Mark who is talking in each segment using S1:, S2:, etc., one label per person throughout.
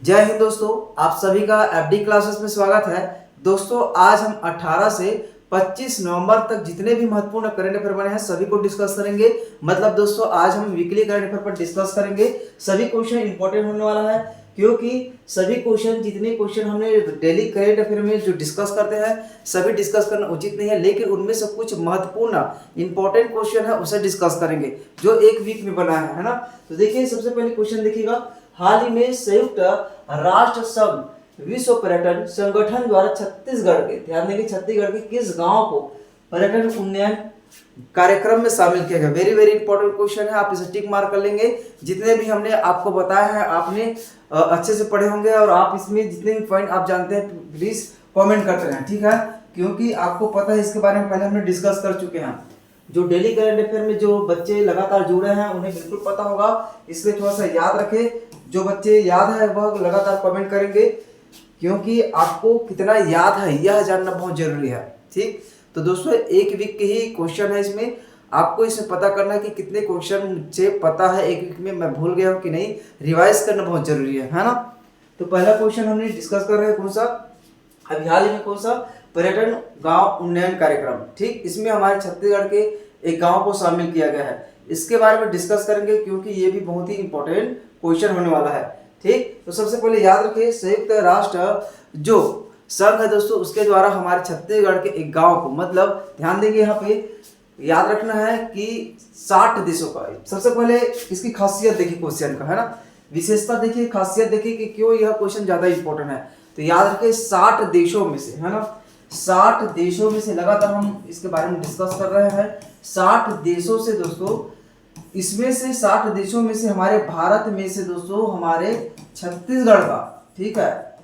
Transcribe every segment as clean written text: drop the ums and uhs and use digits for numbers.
S1: जय हिंद दोस्तों, आप सभी का एफडी क्लासेस में स्वागत है। दोस्तों आज हम 18 से 25 नवंबर तक जितने भी महत्वपूर्ण करंट अफेयर बने हैं सभी को डिस्कस करेंगे। मतलब दोस्तों आज हम वीकली करंट अफेयर पर डिस्कस करेंगे। सभी क्वेश्चन इंपॉर्टेंट होने वाला है क्योंकि सभी क्वेश्चन जितने क्वेश्चन हमने डेली करंट अफेयर में जो डिस्कस करते हैं सभी डिस्कस करना उचित नहीं है, लेकिन उनमें से कुछ महत्वपूर्ण इंपॉर्टेंट क्वेश्चन है उसे डिस्कस करेंगे जो एक वीक में बना है ना। तो देखिए सबसे पहले क्वेश्चन देखिएगा, हाल ही में संयुक्त राष्ट्र संघ विश्व पर्यटन संगठन द्वारा छत्तीसगढ़ के, ध्यान देंगे, छत्तीसगढ़ के किस गांव को पर्यटन उन्नयन कार्यक्रम में शामिल किया गया। वेरी वेरी इंपॉर्टेंट क्वेश्चन है, आप इसे टिक मार्क कर लेंगे। जितने भी हमने आपको बताया है आपने अच्छे से पढ़े होंगे और आप इसमें जितने भी पॉइंट आप जानते हैं प्लीज कमेंट करते रहें, ठीक है, क्योंकि आपको पता है इसके बारे में पहले हमने डिस्कस कर चुके हैं। जो डेली करंट अफेयर में जो बच्चे लगातार जुड़े हैं उन्हें बिल्कुल पता होगा, इसलिए थोड़ा सा याद रखें। जो बच्चे याद है वह लगातार कमेंट करेंगे क्योंकि आपको कितना याद है यह जानना बहुत जरूरी है। ठीक, तो दोस्तों एक वीक के ही क्वेश्चन है, इसमें आपको इसमें पता करना है कि कितने क्वेश्चन मुझे पता है एक वीक में, मैं भूल गया हूँ कि नहीं, रिवाइज करना बहुत जरूरी है ना। तो पहला क्वेश्चन हमने डिस्कस कर रहे हैं कौन सा, अभी हाल ही में कौन सा, पर्यटन गांव उन्नयन कार्यक्रम। ठीक, इसमें हमारे छत्तीसगढ़ के एक गांव को शामिल किया गया है, इसके बारे में डिस्कस करेंगे क्योंकि ये भी बहुत ही इंपॉर्टेंट क्वेश्चन होने वाला है। ठीक, तो सबसे पहले याद रखिए संयुक्त राष्ट्र जो संघ है दोस्तों उसके द्वारा हमारे छत्तीसगढ़ के एक गांव को, मतलब ध्यान देंगे यहाँ पे याद रखना है कि 60 देशों का। सबसे पहले इसकी खासियत देखिए क्वेश्चन का, है ना, विशेषता देखिए, खासियत देखिए कि क्यों यह क्वेश्चन ज्यादा इंपॉर्टेंट है। तो याद रखिए 60 देशों में से, है ना, 60 देशों में से लगातार हम इसके बारे में डिस्कस कर रहे हैं। 60 देशों से दोस्तों, इसमें से 60 देशों में से हमारे भारत में से दोस्तों हमारे छत्तीसगढ़ का, ठीक है,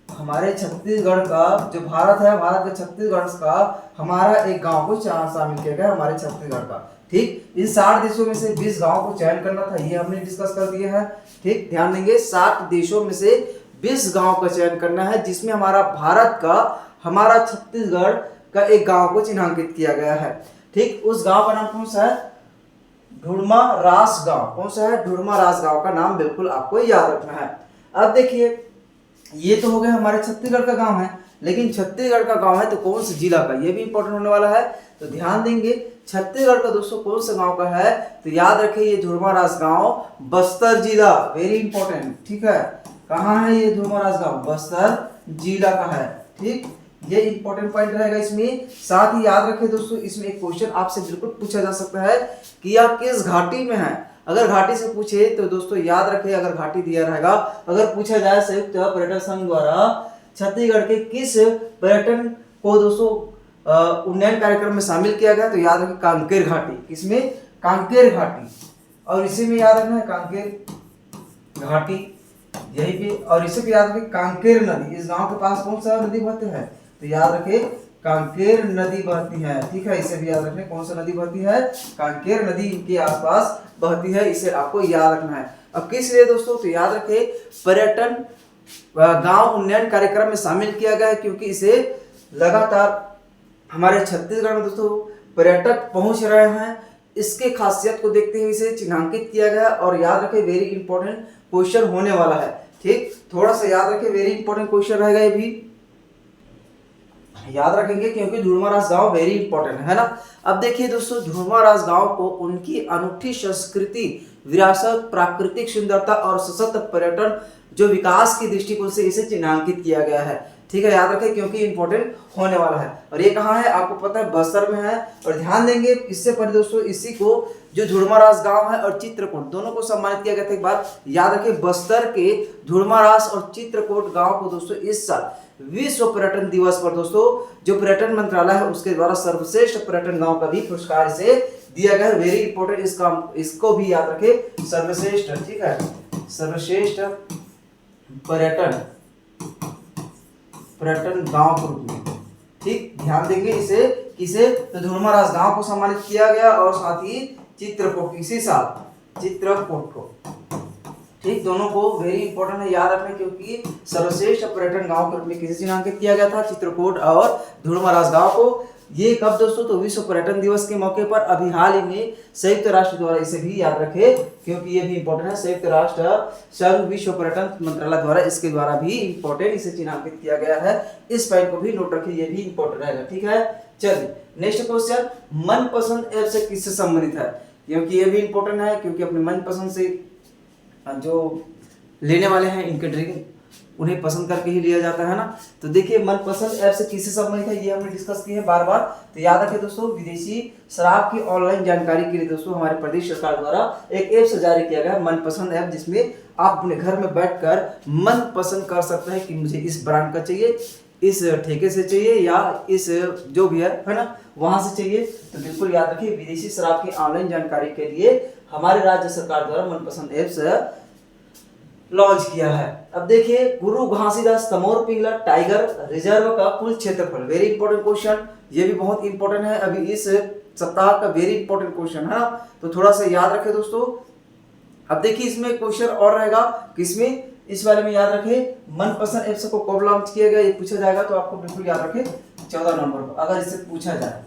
S1: हमारे छत्तीसगढ़ का जो भारत है, भारत के छत्तीसगढ़ का हमारा एक गांव को शामिल किया गया हमारे छत्तीसगढ़ का। ठीक, इन 60 देशों में से 20 गांव को चयन करना था, ये हमने डिस्कस कर दिया है। ठीक, ध्यान देंगे 60 देशों में से 20 गांव का चयन करना है जिसमें हमारा भारत का, हमारा छत्तीसगढ़ का एक गांव को चिन्हांकित किया गया है। ठीक, उस गांव का नाम कौन सा है, ढूढ़मा रास गांव। कौन सा है, ढूढ़मा रास गांव का नाम बिल्कुल आपको याद रखना है। अब देखिए ये तो हो गया हमारे छत्तीसगढ़ का गांव है, लेकिन छत्तीसगढ़ का गांव है तो कौन से जिला का, ये भी इंपॉर्टेंट होने वाला है। तो ध्यान देंगे छत्तीसगढ़ का दोस्तों कौन सा गांव का है, तो याद रखिए ये ढूढ़मा रास गांव बस्तर जिला, वेरी इंपॉर्टेंट। ठीक है, कहाँ है ये ढूढ़मा रास गांव, बस्तर जिला का है। ठीक, ये इंपॉर्टेंट पॉइंट रहेगा इसमें। साथ ही याद रखें दोस्तों इसमें एक क्वेश्चन आपसे बिल्कुल पूछा जा सकता है कि यह किस घाटी में है। अगर घाटी से पूछे तो दोस्तों याद रखें, अगर घाटी दिया रहेगा, अगर पूछा जाए संयुक्त पर्यटन संघ द्वारा छत्तीसगढ़ के किस पर्यटन को दोस्तों उन्नयन कार्यक्रम में शामिल किया गया, तो याद रखें कांकेर घाटी। किसमें, कांकेर घाटी, और इसी में याद रखना है कांकेर घाटी यही पे, और इसे भी याद रखें कांकेर नदी। इस गांव के पास कौन सा नदी बहती है, तो याद रखें कांकेर नदी बहती है। ठीक है, इसे भी याद रखें कौन सा नदी बहती है, कांकेर नदी इनके आसपास बहती है, इसे आपको याद रखना है। अब किस लिए दोस्तों, तो याद रखें पर्यटन गांव उन्नयन कार्यक्रम में शामिल किया गया है क्योंकि इसे लगातार हमारे छत्तीसगढ़ में दोस्तों पर्यटक पहुंच रहे हैं, इसके खासियत को देखते हुए इसे चिन्हांकित किया गया। और याद रखें वेरी इंपॉर्टेंट क्वेश्चन होने वाला है। ठीक, थोड़ा सा याद रखें, वेरी इंपॉर्टेंट क्वेश्चन रहेगा, ये भी याद रखेंगे क्योंकि ढूढ़मा रास गांव वेरी इंपॉर्टेंट है ना। अब देखिए दोस्तों ढूढ़मा रास गांव को उनकी अनूठी संस्कृति, विरासत, प्राकृतिक सुंदरता और सशक्त पर्यटन जो विकास की दृष्टिकोण से इसे चिन्हांकित किया गया है। ठीक है, याद रखें क्योंकि इंपॉर्टेंट होने वाला है। और ये कहाँ है आपको पता है, बस्तर में है। और ध्यान देंगे इससे पहले दोस्तों इसी को जो ढूढ़मा रास गांव है और चित्रकूट दोनों को सम्मानित किया गया था। एक बार याद रखें बस्तर के ढूढ़मा रास और चित्रकूट गांव को दोस्तों इस साल विश्व पर्यटन दिवस पर दोस्तों जो पर्यटन मंत्रालय है उसके द्वारा सर्वश्रेष्ठ पर्यटन गांव का भी पुरस्कार से दिया गया है। वेरी इंपॉर्टेंट, इसको भी याद रखें, सर्वश्रेष्ठ, ठीक है, सर्वश्रेष्ठ पर्यटन गांव के रूप में। ठीक, ध्यान देंगे इसे किसे, तो ढूढ़मा रास गांव को सम्मानित किया गया और साथ ही चित्रकूट, इसी साल चित्रकूट को। ठीक, दोनों को वेरी इंपॉर्टेंट है याद रखना क्योंकि सर्वश्रेष्ठ पर्यटन गांव के रूप में किसे चिन्हांकित किया गया था, चित्रकूट और ढूढ़मा रास गांव को। ये कब दोस्तों, तो विश्व पर्यटन दिवस के मौके पर अभी हाल ही में संयुक्त राष्ट्र द्वारा, इसे भी याद रखे क्योंकि ये भी इंपॉर्टेंट है, संयुक्त राष्ट्र संघ विश्व पर्यटन मंत्रालय द्वारा इसके द्वारा भी इंपॉर्टेंट इसे चिन्हांकित किया गया है। इस पॉइंट को भी नोट रखिए, ये भी इंपॉर्टेंट रहेगा। ठीक है, चलिए नेक्स्ट क्वेश्चन, मनपसंद ऐप से किससे संबंधित है, क्योंकि ये भी इंपॉर्टेंट है, क्योंकि अपने मनपसंद से जो लेने वाले हैं इनके ड्रिंक उन्हें पसंद करके ही लिया जाता है ना। तो देखिए मनपसंद ऐप से किससे संबंधित है, ये हमने डिस्कस किए हैं बार बार। तो याद रखिए दोस्तों, विदेशी शराब की ऑनलाइन जानकारी के लिए दोस्तों हमारे प्रदेश सरकार द्वारा एक ऐप जारी किया गया है मनपसंद ऐप, जिसमें आप अपने घर में बैठकर मन पसंद कर सकते हैं कि मुझे इस ब्रांड का चाहिए, इस ठेके से चाहिए या इस जो भी है ना, वहां से चाहिए। तो बिल्कुल याद रखिए, विदेशी शराब की ऑनलाइन जानकारी के लिए हमारे राज्य सरकार द्वारा मनपसंद ऐप्स लॉन्च किया है। अब देखिए, गुरु घासीदास तमोर पिंगला टाइगर रिजर्व का कुल क्षेत्रफल, वेरी इंपॉर्टेंट क्वेश्चन, ये भी बहुत इंपॉर्टेंट है, अभी इस सप्ताह का वेरी इंपॉर्टेंट क्वेश्चन है, तो थोड़ा सा याद रखें दोस्तों। अब देखिए इसमें क्वेश्चन और रहेगा किसमें, इस बारे में याद रखें, मनपसंद ऐप्स को कब लॉन्च किया गया ये पूछा जाएगा, तो आपको बिल्कुल याद रखें 14 नवंबर को, अगर इससे पूछा जाए,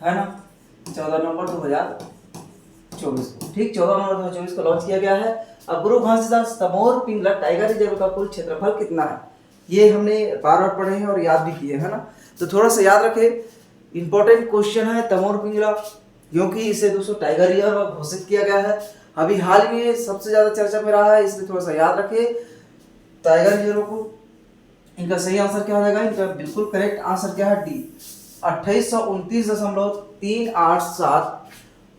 S1: है ना, 14 नवंबर 2024 को, ठीक, 14 नवंबर 2024 को लॉन्च किया गया है। अब गुरु घासीदास तमोर पिंगला टाइगर रिजर्व का कुल क्षेत्रफल कितना है, ये हमने बार बार पढ़े हैं और याद भी किए है ना, तो थोड़ा सा याद रखें, इंपॉर्टेंट क्वेश्चन है तमोर पिंगला, क्योंकि इसे दोस्तों टाइगर रिजर्व घोषित किया गया है, अभी हाल में सबसे ज्यादा चर्चा में रहा है, इसलिए थोड़ा सा याद रखें टाइगर रिजर्व को। इनका सही आंसर क्या हो जाएगा, इनका बिल्कुल करेक्ट आंसर क्या है, डी, 2829.387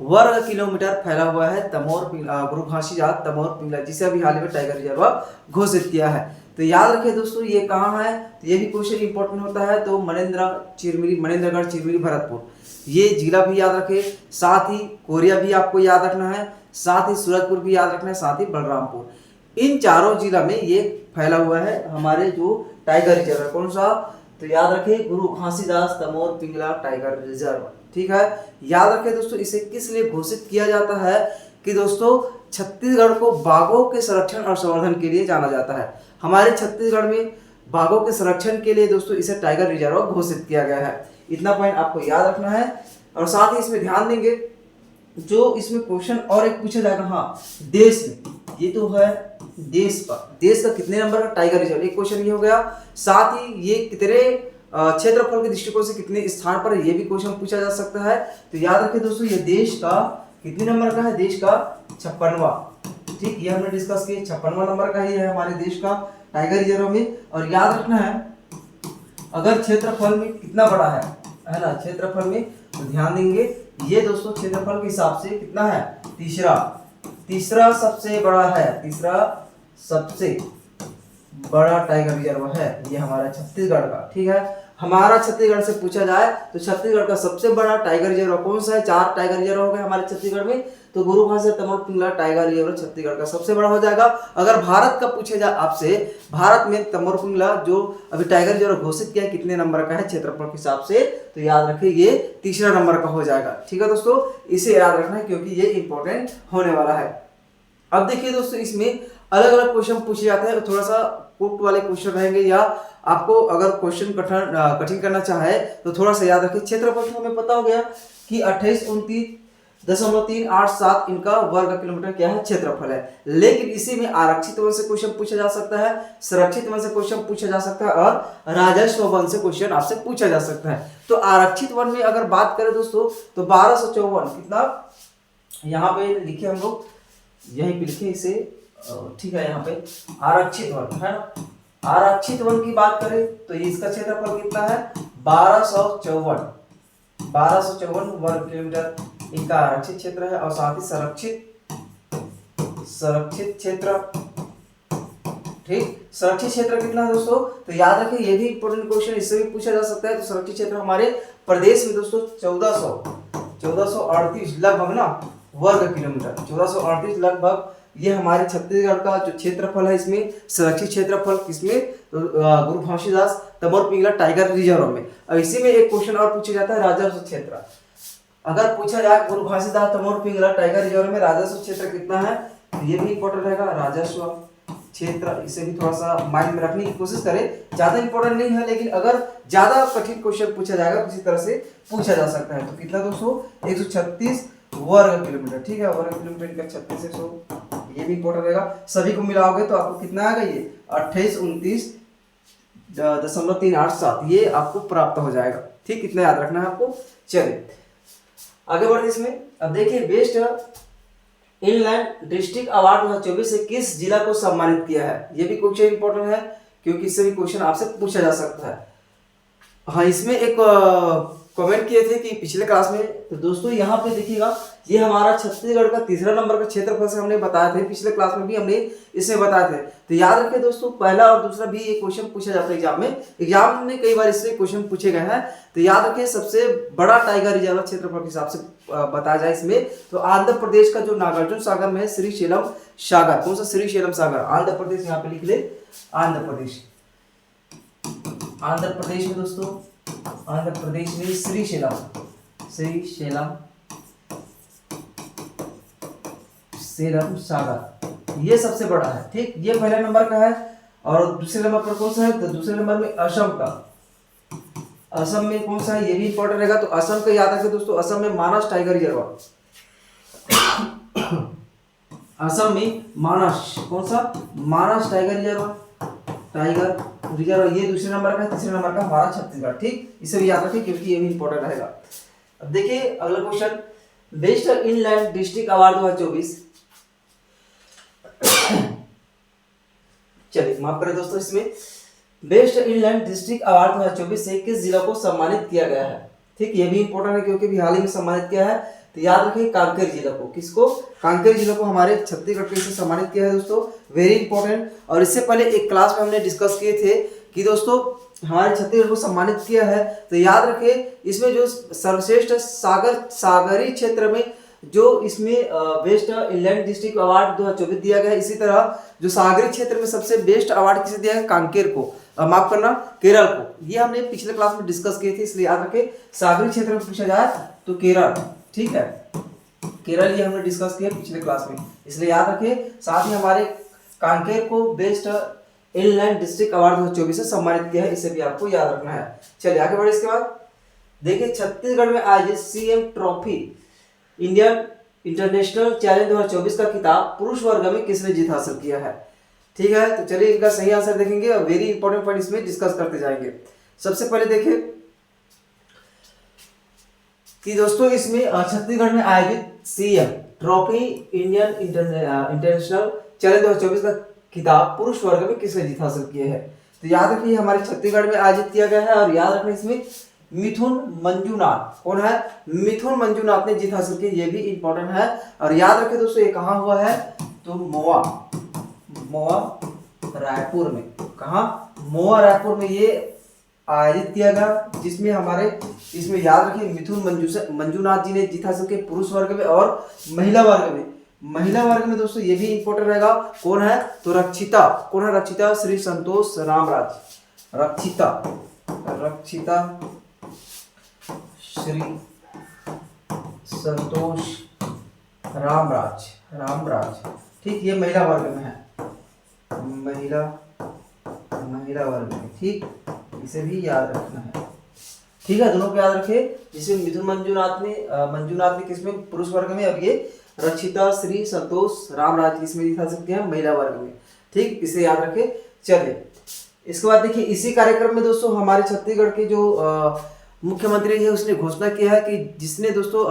S1: वर्ग किलोमीटर फैला हुआ है तमोर गुरु घासीदास तमोर पिंगला, जिसे अभी हाल में टाइगर रिजर्व घोषित किया है। तो याद रखें दोस्तों, ये कहाँ है, तो ये भी क्वेश्चन इंपॉर्टेंट होता है, तो मनेंद्रगढ़ चिरमिरी भरतपुर, ये जिला भी याद रखें, साथ ही कोरिया भी आपको याद रखना है, साथ ही सूरजपुर भी याद रखना है, साथ ही बलरामपुर, इन चारों जिला में ये फैला हुआ है हमारे जो टाइगर रिजर्व, कौन सा, तो याद रखें गुरु घासीदास तमोर पिंगला टाइगर रिजर्व। ठीक है, याद रखें दोस्तों, इसे किस लिए घोषित किया जाता है कि दोस्तों छत्तीसगढ़ को बाघों के संरक्षण और संवर्धन के लिए जाना जाता है, हमारे छत्तीसगढ़ में बाघों के संरक्षण के लिए दोस्तों इसे टाइगर रिजर्व घोषित किया गया है, इतना पॉइंट आपको याद रखना है। और साथ ही इसमें ध्यान देंगे, जो इसमें क्वेश्चन और एक पूछा जाएगा, हाँ देश में, ये तो है देश का कितने नंबर का टाइगर रिजर्व, एक क्वेश्चन ये हो गया, साथ ही ये कितने क्षेत्रफल के दृष्टिकोण से कितने स्थान पर है, ये भी क्वेश्चन पूछा जा सकता है। तो याद रखें दोस्तों, ये देश का कितने नंबर का है, देश का 56वां, ठीक, ये हमने डिस्कस किया, 56वां नंबर का ही है हमारे देश का टाइगर रिजर्व में। और याद रखना है, अगर क्षेत्रफल में कितना बड़ा है ना, क्षेत्रफल में, तो ध्यान देंगे ये दोस्तों क्षेत्रफल के हिसाब से कितना है, तीसरा सबसे बड़ा है, तीसरा सबसे बड़ा टाइगर रिजर्व है ये हमारा छत्तीसगढ़ का। ठीक है, हमारा छत्तीसगढ़ से पूछा जाए तो छत्तीसगढ़ का सबसे बड़ा टाइगर रिजर्व कौन सा है, 4 टाइगर रिजर्व हो गए हमारे छत्तीसगढ़ में, तो गुरु घासीदास तमोर पिंगला टाइगर रिजर्व छत्तीसगढ़ का सबसे बड़ा हो जाएगा। अगर भारत का पूछे जाए आपसे, भारत में तमोर पिंगला जो अभी टाइगर रिजर्व घोषित किया है कितने नंबर का है क्षेत्रफल के हिसाब से, तो याद रखिए ये तीसरा नंबर का हो जाएगा। ठीक है दोस्तों, इसे याद रखना है क्योंकि ये इंपॉर्टेंट होने वाला है। अब देखिए दोस्तों, इसमें अलग अलग क्वेश्चन पूछे जाते हैं, थोड़ा सा पुट वाले क्वेश्चन रहेंगे, या आपको अगर क्वेश्चन कठिन करना चाहे तो थोड़ा सा याद रखिए। क्षेत्रफल तो हमें पता हो गया कि 2829.387 इनका वर्ग किलोमीटर क्या है, क्षेत्रफल है, लेकिन इसी में आरक्षित वन से क्वेश्चन पूछा जा सकता है, संरक्षित वन से क्वेश्चन पूछा जा सकता है, और राजस्व वन से क्वेश्चन आपसे पूछा जा सकता है। तो आरक्षित वन में अगर बात करें दोस्तों, तो 1254 कितना, यहाँ पे लिखे हम लोग, यहीं पे लिखे इसे, ठीक है, यहाँ पे आरक्षित वन है ना, आरक्षित वन की बात करें तो इसका क्षेत्रफल कितना है, 1254 वर्ग किलोमीटर इनका आरक्षित क्षेत्र है, और साथ ही संरक्षित क्षेत्र, ठीक, संरक्षित क्षेत्र कितना है दोस्तों, तो याद रखिए ये भी इंपॉर्टेंट क्वेश्चन, इससे भी पूछा जा सकता है। तो संरक्षित क्षेत्र हमारे प्रदेश में दोस्तों 1438 लगभग ना वर्ग किलोमीटर, 1438 लगभग, ये हमारे छत्तीसगढ़ का जो क्षेत्रफल है, इसमें संरक्षित क्षेत्रफल किसमें, गुरु घासीदास तमोर पिंगला टाइगर रिजर्व में। और इसी में एक क्वेश्चन और पूछा जाता है, राजस्व क्षेत्र, अगर पूछा जाए गुरु घासीदास तमोर पिंगला टाइगर रिजर्व में राजस्व क्षेत्र कितना है, तो ये भी इंपॉर्टेंट रहेगा, राजस्व क्षेत्र, इसे भी थोड़ा सा माइंड में रखने की कोशिश करें, ज्यादा इंपॉर्टेंट नहीं है, लेकिन अगर ज्यादा कठिन क्वेश्चन पूछा जाएगा उसी तरह से पूछा जा सकता है। तो कितना दोस्तों 136 वर्ग किलोमीटर, ठीक है, वर्ग किलोमीटर का 36 100, ये भी इंपॉर्टेंट रहेगा। सभी को मिलाओगे तो आपको कितना आएगा, ये 2829.387 ये आपको प्राप्त हो जाएगा। ठीक, इतना याद रखना है आपको। चलिए आगे बढ़ते इसमें। अब देखिए बेस्ट इनलैंड डिस्ट्रिक्ट अवार्ड 2024 से किस जिला को सम्मानित किया है, ये भी क्वेश्चन इंपॉर्टेंट है क्योंकि इससे भी क्वेश्चन आपसे पूछा जा सकता है। हाँ, इसमें एक कमेंट किए थे कि पिछले क्लास में, तो दोस्तों यहाँ पे देखिएगा ये हमारा छत्तीसगढ़ का तीसरा नंबर का क्षेत्रफल से हमने बताया थे, पिछले क्लास में भी हमने इसमें बताए थे। तो याद रखें दोस्तों, पहला और दूसरा भी ये क्वेश्चन पूछा जाता है एग्जाम में, एग्जाम में कई बार इससे क्वेश्चन पूछे गए हैं। तो याद रखें सबसे बड़ा टाइगर रिजर्व क्षेत्रफल के हिसाब से बताया जाए इसमें, तो आंध्र प्रदेश का जो नागार्जुन सागर में है श्रीशैलम सागर, कौन सा श्रीशैलम सागर, आंध्र प्रदेश, यहाँ पे लिख ले आंध्र प्रदेश। आंध्र प्रदेश में दोस्तों, आंध्र प्रदेश में श्रीशैलम सागर ये सबसे बड़ा है। ठीक, ये पहले नंबर का है। और दूसरे नंबर पर कौन सा है, तो दूसरे नंबर में असम का, असम में कौन सा है, ये भी इंपॉर्टेंट रहेगा। तो असम का याद रखें दोस्तों, असम में मानस टाइगर रिजर्व, असम में मानस, कौन सा, मानस टाइगर रिजर्व, ये दूसरे नंबर का, तीसरे नंबर का हमारा छत्तीसगढ़। ठीक, इसे भी याद रखें क्योंकि ये भी इंपॉर्टेंट रहेगा। अब देखिए अगला question, best inland district award 2024, चलिए माफ करें दोस्तों, इसमें बेस्ट इनलैंड डिस्ट्रिक्ट अवार्ड 2024 से किस जिला को सम्मानित किया गया है। ठीक, ये भी इंपॉर्टेंट है क्योंकि भी हाल ही में सम्मानित किया है। तो याद रखिए कांकेर जिला को, किसको, कांकेर जिला को हमारे छत्तीसगढ़ के से सम्मानित किया है दोस्तों, वेरी इंपॉर्टेंट। और इससे पहले एक क्लास में हमने डिस्कस किए थे कि दोस्तों हमारे छत्तीसगढ़ को सम्मानित किया है। तो याद रखिए इसमें जो सर्वश्रेष्ठ सागरी क्षेत्र में जो इसमें बेस्ट इनलैंड डिस्ट्रिक्ट अवार्ड 2024 दिया गया है, इसी तरह जो सागरी क्षेत्र में सबसे बेस्ट अवार्ड किसे दिया है, कांकेर को, माफ करना केरल को। ये हमने पिछले क्लास में डिस्कस किए थे, इसलिए याद रखें सागरी क्षेत्र में पूछा जाए तो केरल, ठीक है, केरल ये हमने डिस्कस किया पिछले क्लास में, इसलिए याद रखें। साथ ही हमारे कांकेर को बेस्ट इनलैंड डिस्ट्रिक्ट अवार्ड 2024 से सम्मानित किया है, इसे भी आपको याद रखना है। चलिए आगे बढ़े। इसके बाद देखिए छत्तीसगढ़ में आयोजित CM trophy Indian international challenge 2024 का खिताब पुरुष वर्ग में किसने जीत हासिल किया है। ठीक है, तो चलिए इनका सही आंसर देखेंगे और वेरी इंपॉर्टेंट पॉइंट इसमें डिस्कस करते जाएंगे। सबसे पहले देखिए कि दोस्तों इसमें छत्तीसगढ़ में आयोजित CM trophy Indian international challenge 2024 का खिताब पुरुष वर्ग में किसने जीत हासिल किया है। तो याद रखिए हमारे छत्तीसगढ़ में आयोजित किया गया है और याद रखना इसमें मिथुन मंजूनाथ, कौन है, मिथुन मंजूनाथ ने जीत हासिल की, ये भी इंपॉर्टेंट है। और याद रखें दोस्तों ये कहाँ हुआ है, तो मोआ रायपुर में, कहाँ, मोआ रायपुर में ये आयोजित किया गया, जिसमें हमारे इसमें याद रखिए मिथुन मंजूनाथ जी ने जीत हासिल की पुरुष वर्ग में और महिला वर्ग में दोस्तों ये भी इंपॉर्टेंट रहेगा, कौन है, तो रक्षिता, कौन है, रक्षिता श्री संतोष रामराज, रक्षिता श्री संतोष रामराज, ठीक, ये महिला वर्ग में है, महिला वर्ग में, ठीक, इसे भी याद रखना है। ठीक है, दोनों को याद रखें, जिसमें मिथुन मंजूनाथ ने किसमें, पुरुष वर्ग में, और ये रक्षिता श्री संतोष रामराज इसमें दिखा सकते हैं महिला वर्ग में। ठीक, इसे याद रखें। चलिए इसके बाद देखिए इसी कार्यक्रम में दोस्तों हमारे छत्तीसगढ़ के जो मुख्यमंत्री है उसने घोषणा किया है कि जिसने दोस्तों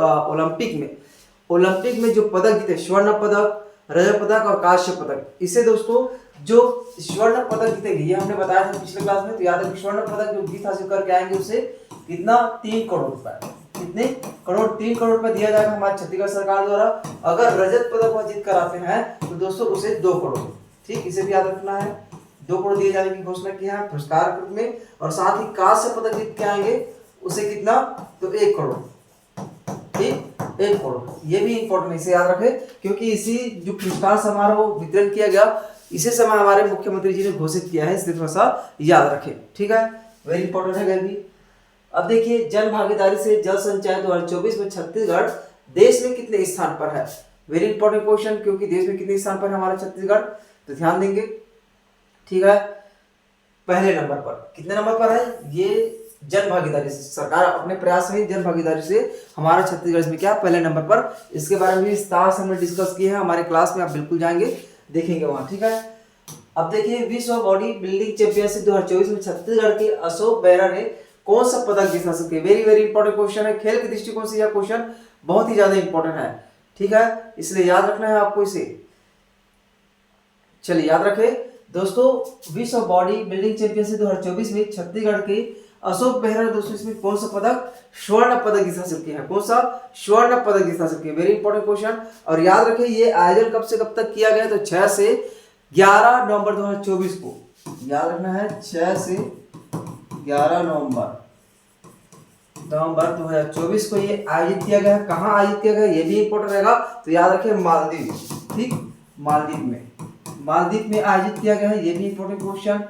S1: ओलंपिक में जो पदक जीते, स्वर्ण पदक, रजत पदक और कांस्य पदक, इसे दोस्तों जो स्वर्ण पदक जीतेंगे, ये हमने बताया था पिछले क्लास में, तो याद रखिए स्वर्ण पदक जो जीत हासिल करके आएंगे उसे कितना, 3 करोड़ रुपए, कितने करोड़, 3 करोड़ रुपए दिया जाएगा हमारी छत्तीसगढ़ सरकार द्वारा। अगर रजत पदक वह जीत कर आते हैं तो दोस्तों उसे 2 करोड़, ठीक, इसे भी याद रखना है, 2 करोड़ दिए जाने की घोषणा की है पुरस्कार के रूप में। और साथ ही कांस्य पदक जीत के आएंगे उसे कितना, तो 1 करोड़, ठीक, 1 करोड़, ये भी इंपॉर्टेंट, इसे याद रखें क्योंकि इसी जो पुरस्कार समारोह वितरण किया गया इसी समय हमारे मुख्यमंत्री जी ने घोषित किया है, इसलिए थोड़ा सा याद रखें। ठीक है, वेरी इंपॉर्टेंट है भी। अब देखिए जन भागीदारी से जल संचय 2024 में छत्तीसगढ़ देश में कितने स्थान पर है, वेरी इंपॉर्टेंट क्वेश्चन, क्योंकि देश में कितने स्थान पर है हमारा छत्तीसगढ़, तो ध्यान देंगे। ठीक है, पहले नंबर पर, कितने नंबर पर है, ये जन भागीदारी से, सरकार अपने प्रयास में जन भागीदारी से हमारा छत्तीसगढ़ इसमें क्या पहले नंबर पर। इसके बारे में विस्तार से हमने डिस्कस किया है हमारे क्लास में, आप बिल्कुल जाएंगे देखेंगे वहाँ, ठीक है। अब देखिए विश्व बॉडी बिल्डिंग चैंपियनशिप 2024 में छत्तीसगढ़ के अशोक बेहरा ने कौन सा पदक जीत हासिल किया। वेरी वेरी इंपॉर्टेंट क्वेश्चन है, खेल के दृष्टिकोण से यह क्वेश्चन बहुत ही ज्यादा इंपॉर्टेंट है, ठीक है, इसलिए याद रखना है आपको इसे। चलिए याद रखें दोस्तों, विश्व बॉडी बिल्डिंग चैंपियनशिप 2024 में छत्तीसगढ़ के अशोक बेहरा ने दोस्तों इसमें कौन सा पदक, स्वर्ण पदक जीत हासिल किया है। कौन सा, स्वर्ण पदक जीत हासिल किया। Very important question. और याद रखें ये आयोजन कब से कब तक किया गया, तो 6 से 11 नवंबर 2024 को, याद रखना है 6 से 11 नवंबर 2024 को ये आयोजित किया गया। कहाँ आयोजित किया गया ये भी इंपॉर्टेंट रहेगा, तो याद रखें मालदीव, ठीक, मालदीव में आयोजित किया गया है, ये भी इंपॉर्टेंट क्वेश्चन,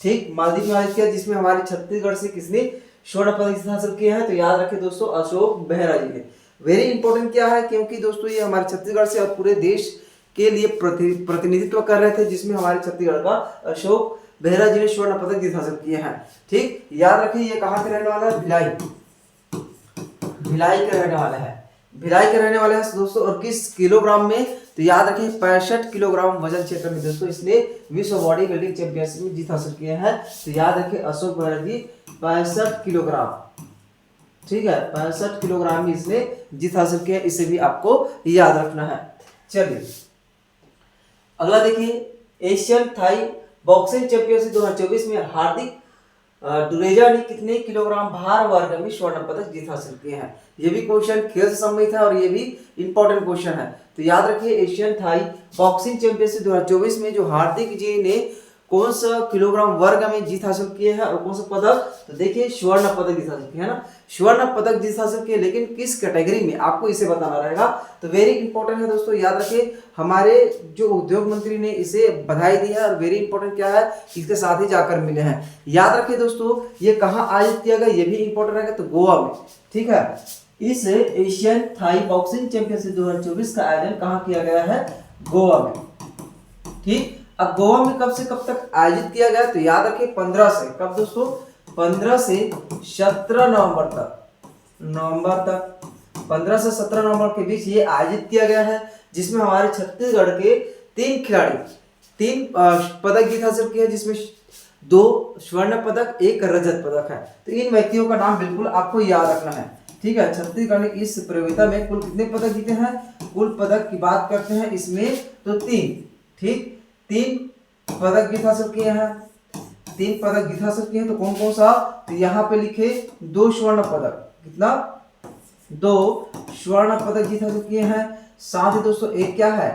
S1: ठीक, मालदीव में आयोजित किया, जिसमें हमारे छत्तीसगढ़ से किसने स्वर्ण पदक हासिल किया है, तो याद रखें दोस्तों अशोक बेहरा जी ने। वेरी इंपॉर्टेंट क्या है, क्योंकि दोस्तों ये हमारे छत्तीसगढ़ से और पूरे देश के लिए प्रतिनिधित्व कर रहे थे, जिसमें हमारे छत्तीसगढ़ का अशोक बेहरा जी ने स्वर्ण पदक जीत हासिल किए हैं, ठीक। याद रखें ये कहाँ के रहने वाला है, भिलाई के रहने वाला है, भिलाई के रहने वाले हैं दोस्तों। और किस किलोग्राम में, तो याद रखें 65 किलोग्राम वजन क्षेत्र में दोस्तों इसने विश्व बॉडी बिल्डिंग चैंपियनशिप में जीत हासिल किए हैं। तो याद रखें अशोक बेहरा जी 65 किलोग्राम, ठीक है, 65 किलोग्राम में इसने जीत हासिल किया, इसे भी आपको याद रखना है। चलिए अगला देखिए, एशियन थाई बॉक्सिंग चैंपियनशिप 2024 में हार्दिक डुरेजा ने कितने किलोग्राम भार वर्ग में स्वर्ण पदक जीत हासिल किए हैं। ये भी क्वेश्चन खेल से संबंधित है और ये भी इंपॉर्टेंट क्वेश्चन है। तो याद रखिए एशियन थाई बॉक्सिंग चैंपियनशिप 2024 में जो हार्दिक जी ने कौन सा किलोग्राम वर्ग में जीत हासिल किए हैं और कौन सा पदक, तो देखिए स्वर्ण पदक जीत हासिल किया है ना, स्वर्ण पदक जीत हासिल किए, लेकिन किस कैटेगरी में आपको इसे बताना रहेगा। तो वेरी इंपॉर्टेंट है दोस्तों, याद रखिए हमारे जो उद्योग मंत्री ने इसे बधाई दी है, और वेरी इंपॉर्टेंट क्या है, इसके साथ ही जाकर मिले हैं। याद रखिए दोस्तों ये कहाँ आयोजित किया गया, ये भी इंपॉर्टेंट रहेगा, तो गोवा में, ठीक है। इस एशियन थाई बॉक्सिंग चैंपियनशिप 2024 का आयोजन कहाँ किया गया है, गोवा में, ठीक। अब गोवा में कब से कब तक आयोजित किया गया, तो याद रखिए 15 से, कब दोस्तों, 15 से 17 नवंबर तक 15 से 17 नवंबर के बीच ये आयोजित किया गया है, जिसमें हमारे छत्तीसगढ़ के 3 खिलाड़ी 3 पदक जीत हासिल किए, जिसमें 2 स्वर्ण पदक 1 रजत पदक है। तो इन व्यक्तियों का नाम बिल्कुल आपको याद रखना है, ठीक है। छत्तीसगढ़ ने इस प्रतियोगिता में कुल कितने पदक जीते हैं, कुल पदक की बात करते हैं इसमें तो 3, ठीक, 3 पदक जीत हासिल किए हैं, 3 पदक जीत हासिल किए हैं। तो कौन कौन सा, तो यहाँ पे लिखे 2 स्वर्ण पदक, कितना, 2 स्वर्ण पदक जीत हासिल किए हैं। साथ ही दोस्तों एक क्या है,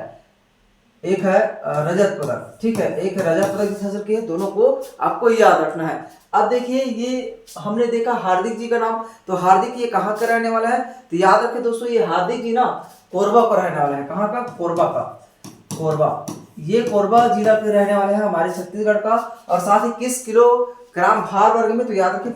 S1: एक है रजत पदक, ठीक है, एक रजत पदक जीत हासिल किए, दोनों को आपको याद रखना है। अब देखिए ये हमने देखा हार्दिक जी का नाम, तो हार्दिक ये कहाँ का रहने वाला है, तो याद रखें दोस्तों ये हार्दिक जी ना कोरबा का रहने वाला है। कहाँ का, कोरबा का, कोरबा, ये कोरबा जिला के रहने वाले हैं हमारे छत्तीसगढ़ का। और साथ ही किस किलोग्राम भार वर्ग में, तो याद रखिए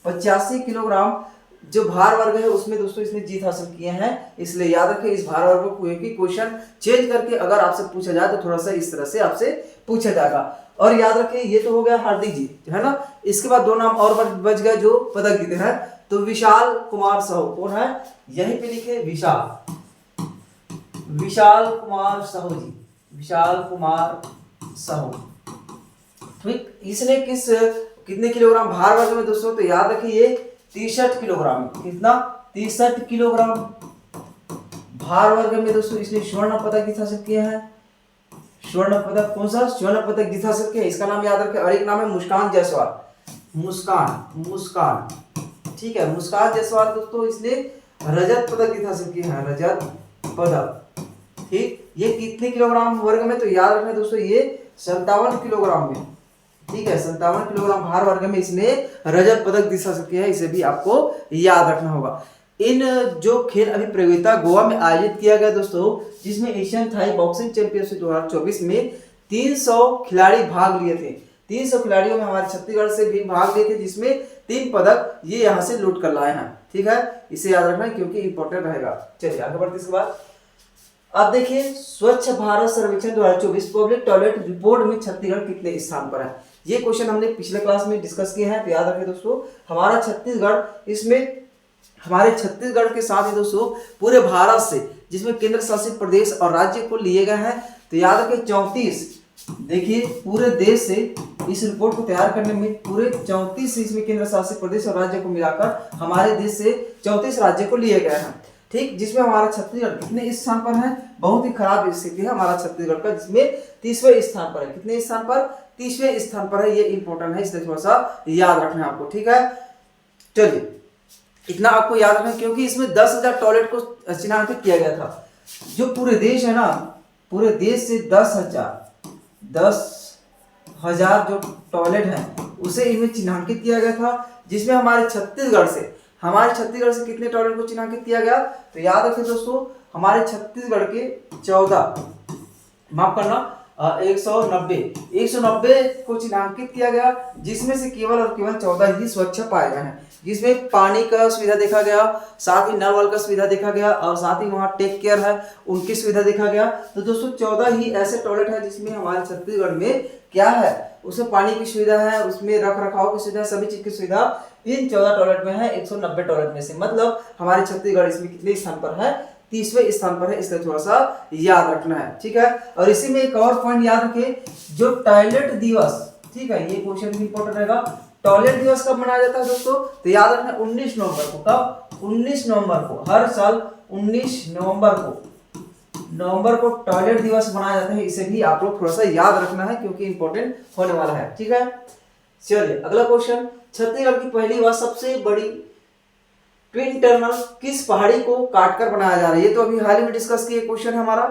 S1: 85 किलोग्राम जो भार वर्ग है उसमें दोस्तों इसने जीत हासिल किए हैं, इसलिए याद रखें इस भार वर्ग को क्वेश्चन चेंज करके अगर आपसे पूछा जाए तो थोड़ा सा इस तरह से आपसे पूछा जाएगा। और याद रखें ये तो हो गया हार्दिक जी, है ना। इसके बाद 2 नाम और बच गए जो पदक जीते हैं, तो विशाल कुमार साहू, कौन है, यहीं पे लिखे विशाल कुमार साहू जी, विशाल कुमार साहू, ठीक। इसने कितने किलोग्राम भार वर्ग में दोस्तों, तो याद रखिए ये 63 किलोग्राम, कितना, 63 किलोग्राम भार वर्ग में दोस्तों इसने स्वर्ण पदक जीत हासिल किए हैं। स्वर्ण पदक कौन सा, स्वर्ण पदक जीत हासिल किया, इसका नाम याद रखें। और एक नाम है मुस्कान जायसवाल, मुस्कान, ठीक है, मुस्कान जायसवाल दोस्तों इसने रजत पदक जीत हासिल किया है, रजत पदक, ठीक। ये कितने किलोग्राम वर्ग में, तो याद रखना दोस्तों ये 57 किलोग्राम में, ठीक है, 57 किलोग्राम भार वर्ग में इसने रजत पदक जीत हासिल किया है, इसे भी आपको याद रखना होगा। इन जो खेल अभी प्रतियोगिता गोवा में आयोजित किया गया दोस्तों, जिसमें एशियन थाई बॉक्सिंग चैंपियनशिप 2024 में 300 खिलाड़ी भाग लिए थे। 300 खिलाड़ियों में हमारे छत्तीसगढ़ से भी भाग लिए थे, जिसमें 3 पदक ये यहाँ से लूट कर लाए हैं, ठीक है, इसे याद रखना क्योंकि इंपॉर्टेंट रहेगा। चलिए आगे बढ़ते इसके बाद अब देखिए स्वच्छ भारत सर्वेक्षण 2024 पब्लिक टॉयलेट रिपोर्ट में छत्तीसगढ़ कितने स्थान पर है। ये क्वेश्चन हमने पिछले क्लास में डिस्कस किए हैं, तो याद रखें दोस्तों। हमारा छत्तीसगढ़, इसमें हमारे छत्तीसगढ़ के साथ ही दोस्तों पूरे भारत से जिसमें केंद्र शासित प्रदेश और राज्य को लिए गए हैं, तो याद रखें 34। देखिए पूरे देश से इस रिपोर्ट को तैयार करने में पूरे 34 इसमें केंद्र शासित प्रदेश और राज्य को मिलाकर हमारे देश से 34 राज्य को लिए गए हैं, ठीक। जिसमें हमारा छत्तीसगढ़ कितने इस स्थान पर है, बहुत ही खराब स्थिति है हमारा छत्तीसगढ़ का, जिसमें 30वें स्थान पर है। कितने स्थान पर, 30वें स्थान पर है। ये इंपॉर्टेंट है, इसलिए थोड़ा सा याद रखना है आपको, ठीक है। चलिए इतना आपको याद रखना, क्योंकि इसमें 10,000 टॉयलेट को चिन्हांकित किया गया था। जो पूरे देश है ना, पूरे देश से 10,000 जो टॉयलेट है उसे इनमें चिन्हांकित किया गया था, जिसमें हमारे छत्तीसगढ़ से कितने टॉयलेट को चिन्हांकित किया गया, तो याद रखें दोस्तों हमारे छत्तीसगढ़ के 190 को चिन्हांकित किया गया, जिसमें से केवल और केवल 14 ही स्वच्छ पाए गए हैं, जिसमें पानी का सुविधा देखा गया, साथ ही नल वाल का सुविधा देखा गया, और साथ ही वहाँ टेक केयर है उनकी सुविधा देखा गया। तो दोस्तों 14 ही ऐसे टॉयलेट है जिसमें हमारे छत्तीसगढ़ में क्या है, उसमें पानी की सुविधा है, उसमें रख रखाव की सुविधा, सभी चीज की सुविधा इन 14 टॉयलेट में है 190 टॉयलेट में से। मतलब हमारे छत्तीसगढ़ इसमें कितने स्थान पर है, 30वें स्थान पर है, इसलिए थोड़ा सा याद रखना है, ठीक है। और इसी में एक और पॉइंट याद रखें, जो टॉयलेट दिवस, ठीक है, ये क्वेश्चन भी इंपॉर्टेंट रहेगा। टॉयलेट दिवस कब मनाया जाता है दोस्तों, तो याद रखना 19 नवंबर को। कब, 19 नवंबर को, हर साल 19 नवंबर को टॉयलेट दिवस मनाया जाता है। इसे भी आप लोग थोड़ा सा याद रखना है, क्योंकि इंपॉर्टेंट होने वाला है, ठीक है। चलिए अगला क्वेश्चन, छत्तीसगढ़ की पहली व सबसे बड़ी ट्विन टनल किस पहाड़ी को काटकर बनाया जा रहा है। ये तो अभी हाल ही में डिस्कस किया क्वेश्चन है हमारा,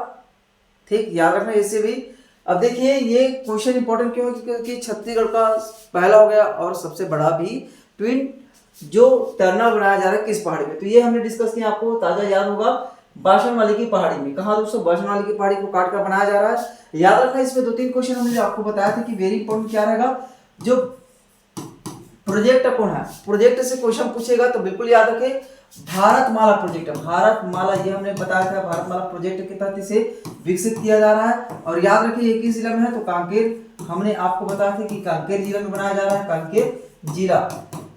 S1: ठीक, याद रखना इससे भी। अब देखिए ये क्वेश्चन इंपॉर्टेंट क्यों है, क्योंकि छत्तीसगढ़ का पहला हो गया और सबसे बड़ा भी ट्विन जो टनल बनाया जा रहा है किस पहाड़ी में, तो ये हमने डिस्कस किया, आपको ताजा याद होगा, बाशनवाली की पहाड़ी में। कहा दोस्तों, बाशनवाली की पहाड़ी को काटकर बनाया जा रहा है। याद रखना इसमें 2-3 क्वेश्चन हमने आपको बताया था कि वेरी इंपॉर्टेंट क्या रहेगा, जो प्रोजेक्ट कौन है, प्रोजेक्ट से क्वेश्चन पूछेगा तो बिल्कुल याद रखें भारतमाला प्रोजेक्ट। भारतमाला ये हमने बताया था, भारतमाला प्रोजेक्ट के तहत इसे विकसित किया जा रहा है। और याद रखिए ये किस जिला में है, तो कांकेर, हमने आपको बताया था कि कांकेर जिला में बनाया जा रहा है, कांकेर जिला,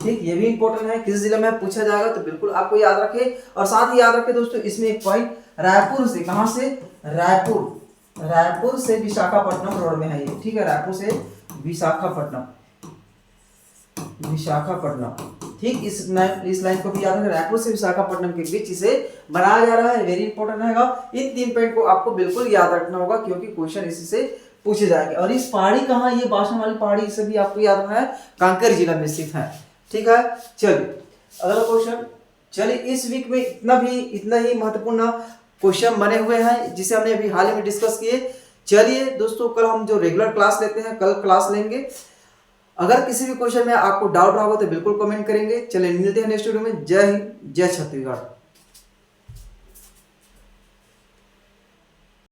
S1: ठीक। ये भी इंपॉर्टेंट है, किस जिला में पूछा जाएगा तो बिल्कुल आपको याद रखे। और साथ ही याद रखे दोस्तों इसमें एक पॉइंट, रायपुर से, कहां से, रायपुर से विशाखापट्टनम रोड में है ये, ठीक है, रायपुर से विशाखापट्टनम, ठीक। इस लाइन को भी याद रखें, रायपुर से विशाखापट्टनम के बीच इसे बनाया जा रहा है, वेरी इंपॉर्टेंट रहेगा। इन 3 पॉइंट को आपको बिल्कुल याद रखना होगा, क्योंकि क्वेश्चन इसी से पूछे जाएंगे। और इस पहाड़ी कहाँ, ये बाशनवाली पहाड़ी, इसे भी आपको याद रखना है, कांकेर जिला में स्थित है, ठीक है। चलिए अगला क्वेश्चन, चलिए इस वीक में इतना ही महत्वपूर्ण क्वेश्चन बने हुए हैं, जिसे हमने अभी हाल ही में डिस्कस किए। चलिए दोस्तों कल हम जो रेगुलर क्लास लेते हैं, कल क्लास लेंगे। अगर किसी भी क्वेश्चन में आपको डाउट रहा हो तो बिल्कुल कमेंट करेंगे। चलिए मिलते हैं नेक्स्ट वीडियो में। जय हिंद, जय छत्तीसगढ़।